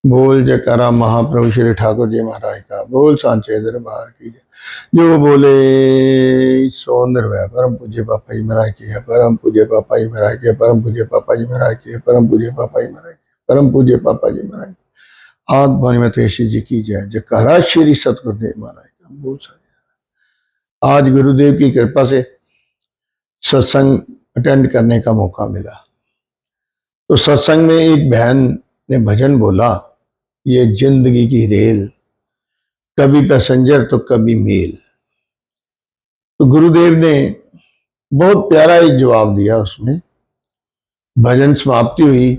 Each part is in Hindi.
बोल जयकारा महाप्रभु श्री ठाकुर जी महाराज का। बोल सांचे दरबार की जय। जो बोले सो निर्भय। परम पूज्य पापा जी महाराज की है। परम पूज्य पापा जी महाराज की है। परम पूज्य पापा जी महाराज की है। परम पूज्य पापा जी महाराज की है। परम पूज्य पापा जी महाराज आद भानी मतेशी जी की जय। जयकारा श्री सतगुरुदेव महाराज का। बोल सांचे। आज गुरुदेव की कृपा से सत्संग अटेंड करने का मौका मिला। तो सत्संग में एक बहन ने भजन बोला, ये जिंदगी की रेल, कभी पैसेंजर तो कभी मेल। तो गुरुदेव ने बहुत प्यारा एक जवाब दिया। उसमें भजन समाप्ति हुई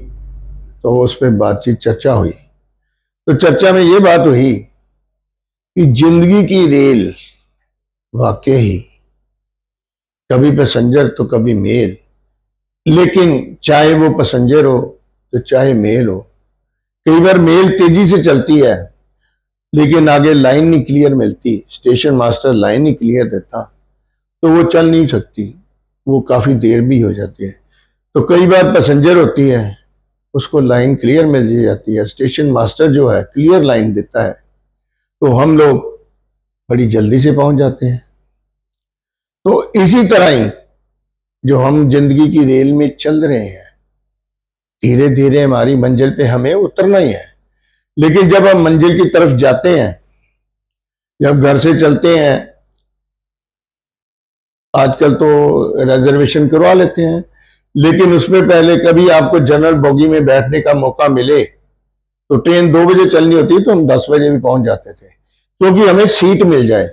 तो उस पर बातचीत चर्चा हुई। तो चर्चा में ये बात हुई कि जिंदगी की रेल वाकई ही कभी पैसेंजर तो कभी मेल, लेकिन चाहे वो पैसेंजर हो तो चाहे मेल हो, कई बार मेल तेजी से चलती है लेकिन आगे लाइन नहीं क्लियर मिलती, स्टेशन मास्टर लाइन नहीं क्लियर देता तो वो चल नहीं सकती, वो काफी देर भी हो जाती है। तो कई बार पैसेंजर होती है, उसको लाइन क्लियर मिल जाती है, स्टेशन मास्टर जो है क्लियर लाइन देता है, तो हम लोग बड़ी जल्दी से पहुंच जाते हैं। तो इसी तरह ही जो हम जिंदगी की रेल में चल रहे हैं, धीरे धीरे हमारी मंजिल पे हमें उतरना ही है। लेकिन जब हम मंजिल की तरफ जाते हैं, जब घर से चलते हैं, आजकल तो रिजर्वेशन करवा लेते हैं, लेकिन उसमें पहले कभी आपको जनरल बोगी में बैठने का मौका मिले तो ट्रेन 2 बजे चलनी होती तो हम 10 बजे भी पहुंच जाते थे, क्योंकि हमें सीट मिल जाए।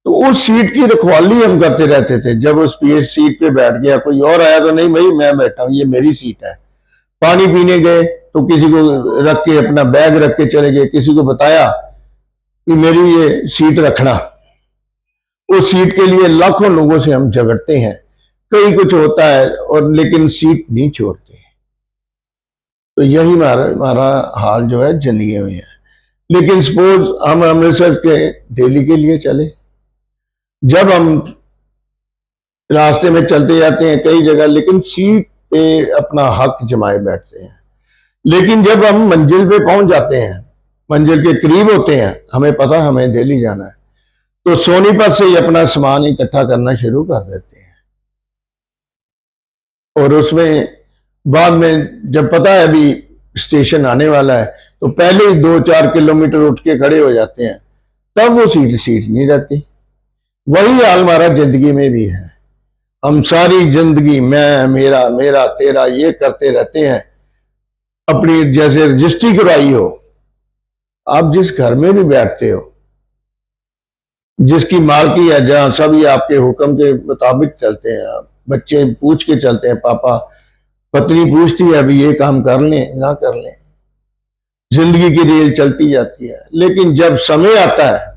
तो उस सीट की रखवाली हम करते रहते थे। जब उस पीएच सीट पे बैठ गया, कोई और आया तो नहीं भाई मैं बैठा हूं, ये मेरी सीट है। पानी पीने गए तो किसी को रख के, अपना बैग रख के चले गए, किसी को बताया कि मेरी ये सीट रखना। उस सीट के लिए लाखों लोगों से हम झगड़ते हैं, कई कुछ होता है और लेकिन सीट नहीं छोड़ते। तो यही हमारा हाल जो है जिंदगी में है। लेकिन सपोज हम अमृतसर के दिल्ली के लिए चले, जब हम रास्ते में चलते जाते हैं कई जगह, लेकिन सीट पे अपना हक जमाए बैठते हैं। लेकिन जब हम मंजिल पे पहुंच जाते हैं, मंजिल के करीब होते हैं, हमें पता हमें दिल्ली जाना है, तो सोनीपत से ही अपना सामान इकट्ठा करना शुरू कर देते हैं। और उसमें बाद में जब पता है अभी स्टेशन आने वाला है, तो पहले ही 2-4 किलोमीटर उठ के खड़े हो जाते हैं, तब वो सीट नहीं रहती। वही हाल हमारा जिंदगी में भी है। हम सारी जिंदगी मैं, मेरा, मेरा, तेरा ये करते रहते हैं। अपनी जैसे रजिस्ट्री करवाई हो, आप जिस घर में भी बैठते हो, जिसकी मालकी है, जहां सभी आपके हुक्म के मुताबिक चलते हैं, आप बच्चे पूछ के चलते हैं, पापा, पत्नी पूछती है अभी ये काम कर लें ना कर लें, जिंदगी की रेल चलती जाती है। लेकिन जब समय आता है,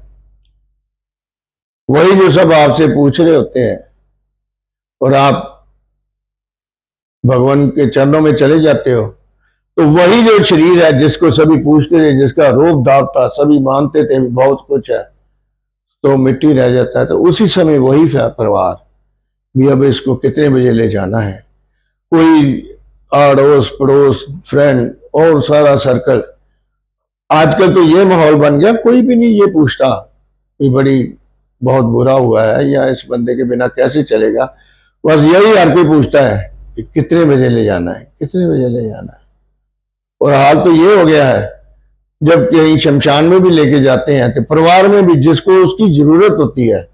वही जो सब आपसे पूछ रहे होते हैं और आप भगवान के चरणों में चले जाते हो, तो वही जो शरीर है जिसको सभी पूछते थे, जिसका रोब दाब था, सभी मानते थे बहुत कुछ है, तो मिट्टी रह जाता है। तो उसी समय वही परिवार भी अब इसको कितने बजे ले जाना है, कोई अड़ोस पड़ोस फ्रेंड और सारा सर्कल। आजकल तो ये माहौल बन गया, कोई भी नहीं ये पूछता कि बड़ी बहुत बुरा हुआ है या इस बंदे के बिना कैसे चलेगा। बस यही हर कोई पूछता है कि कितने बजे ले जाना है, कितने बजे ले जाना है। और हाल तो ये हो गया है, जब कहीं शमशान में भी लेके जाते हैं तो परिवार में भी जिसको उसकी जरूरत होती है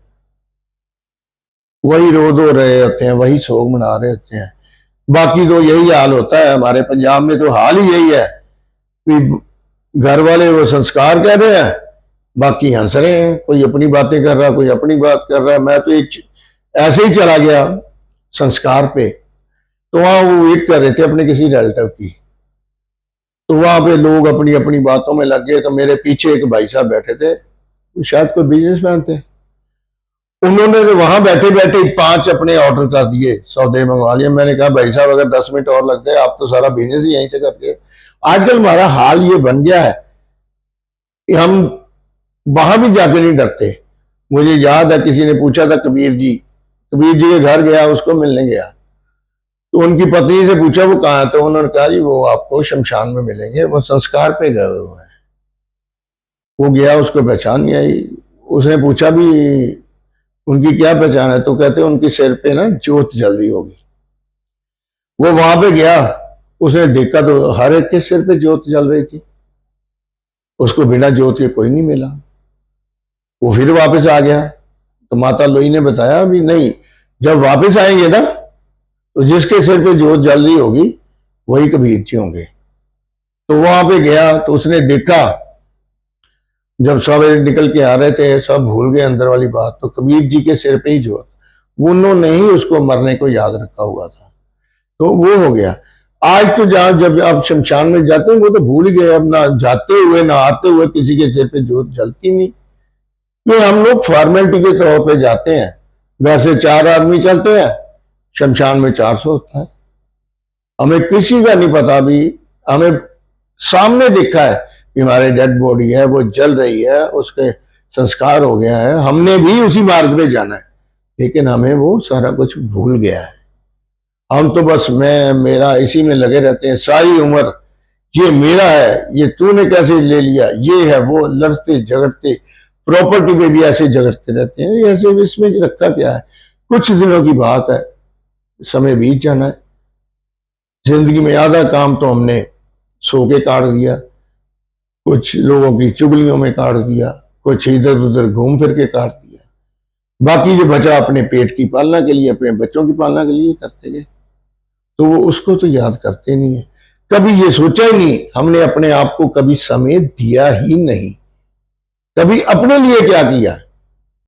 वही रो धो रहे होते हैं, वही शोक मना रहे होते हैं। बाकी तो यही हाल होता है। हमारे पंजाब में तो हाल ही यही है कि घर वाले वो संस्कार कह रहे हैं, बाकी हंस रहे हैं, कोई अपनी बातें कर रहा, कोई अपनी बात कर रहा है। मैं तो एक ऐसे ही चला गया संस्कार पे, तो वहां वो वेट कर रहे थे अपने किसी रिलेटिव की, तो वहां पे लोग अपनी अपनी बातों में लग गए। तो मेरे पीछे एक भाई साहब बैठे थे, शायद कोई बिजनेसमैन थे, उन्होंने तो वहां बैठे बैठे 5 अपने ऑर्डर कर दिए, सौदे मंगवा लिए। मैंने कहा भाई साहब अगर 10 मिनट और लगते आप तो सारा बिजनेस ही यहीं से करते। आजकल हमारा हाल ये बन गया है कि हम वहां भी जाके नहीं डरते। मुझे याद है किसी ने पूछा था कबीर जी के घर गया, उसको मिलने गया, तो उनकी पत्नी से पूछा वो कहाँ है, तो उन्होंने कहा जी वो आपको शमशान में मिलेंगे, वो संस्कार पे गए हुए हैं। वो गया, उसको पहचान नहीं आई। उसने पूछा भी उनकी क्या पहचान है, तो कहते उनके सिर पे ना जोत जल रही होगी। वो वहां पे गया, उसने देखा तो हर एक के सिर पे जोत जल रही थी, उसको बिना जोत के कोई नहीं मिला। वो फिर वापस आ गया, तो माता लोई ने बताया भी नहीं, जब वापस आएंगे ना तो जिसके सिर पे जोत जल रही होगी वही कबीर जी होंगे। तो वहां पे गया तो उसने देखा, जब सब निकल के आ रहे थे सब भूल गए अंदर वाली बात, तो कबीर जी के सिर पे ही जोत, उन्होंने ही उसको मरने को याद रखा हुआ था, तो वो हो गया। आज तो जहां जब आप शमशान में जाते हैं वो तो भूल ही गए, अब ना जाते हुए ना आते हुए किसी के सिर पे जोत जलती नहीं। तो हम लोग फॉर्मेलिटी के तौर पे जाते हैं, वैसे 4 आदमी चलते हैं, शमशान में 400 होता है। हमें किसी का नहीं पता भी, हमें सामने देखा है कि हमारे डेड बॉडी है वो जल रही है, उसके संस्कार हो गया है, हमने भी उसी मार्ग पे जाना है, लेकिन हमें वो सारा कुछ भूल गया है। हम तो बस मैं मेरा इसी में लगे रहते हैं सारी उम्र, ये मेरा है, ये तूने कैसे ले लिया, ये है वो, लड़ते झगड़ते, प्रॉपर्टी पे भी ऐसे झगड़ते रहते हैं। ऐसे इसमें रखा क्या है, कुछ दिनों की बात है, समय बीत जाना है। जिंदगी में आधा काम तो हमने सो के काट दिया, कुछ लोगों की चुगलियों में काट दिया, कुछ इधर उधर घूम फिर के काट दिया, बाकी जो बचा अपने पेट की पालना के लिए, अपने बच्चों की पालना के लिए करते गए। तो वो उसको तो याद करते नहीं है, कभी ये सोचा ही नहीं, हमने अपने आप को कभी समय दिया ही नहीं, कभी अपने लिए क्या किया।